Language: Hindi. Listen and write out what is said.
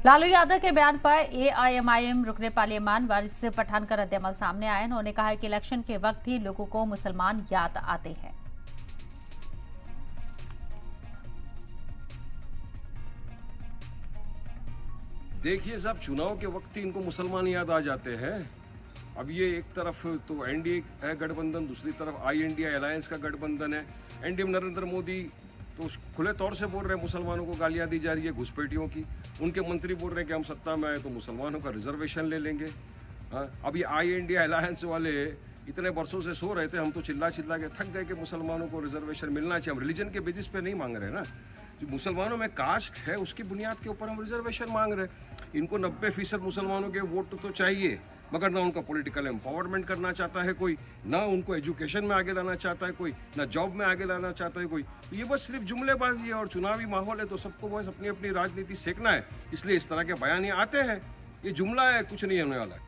लालू यादव के बयान पर एआईएमआईएम रुकने पार्लियामान वारिस पठान का रद्द-ए-अमल सामने आया। उन्होंने कहा कि इलेक्शन के वक्त ही लोगों को मुसलमान याद आते हैं। देखिए साहब, चुनाव के वक्त ही इनको मुसलमान याद आ जाते हैं। अब ये एक तरफ तो एनडीए है गठबंधन, दूसरी तरफ आई इंडिया अलायंस का गठबंधन है। एनडीए में नरेंद्र मोदी तो खुले तौर से बोल रहे हैं मुसलमानों को गालियां दी जा रही है घुसपैठियों की। उनके मंत्री बोल रहे हैं कि हम सत्ता में आए तो मुसलमानों का रिजर्वेशन ले लेंगे। अब ये आई इंडिया अलायंस वाले इतने वर्षों से सो रहे थे, हम तो चिल्ला चिल्ला के थक गए कि मुसलमानों को रिजर्वेशन मिलना चाहिए। हम रिलीजन के बेसिस पे नहीं मांग रहे ना, जो मुसलमानों में कास्ट है उसकी बुनियाद के ऊपर हम रिजर्वेशन मांग रहे हैं। इनको 90% मुसलमानों के वोट तो चाहिए, मगर ना उनका पॉलिटिकल एम्पावरमेंट करना चाहता है कोई, ना उनको एजुकेशन में आगे लाना चाहता है कोई, ना जॉब में आगे लाना चाहता है कोई। तो ये बस सिर्फ जुमलेबाजी है और चुनावी माहौल है तो सबको बस अपनी अपनी राजनीति सेकना है, इसलिए इस तरह के बयान आते हैं। ये जुमला है, कुछ नहीं होने वाला है।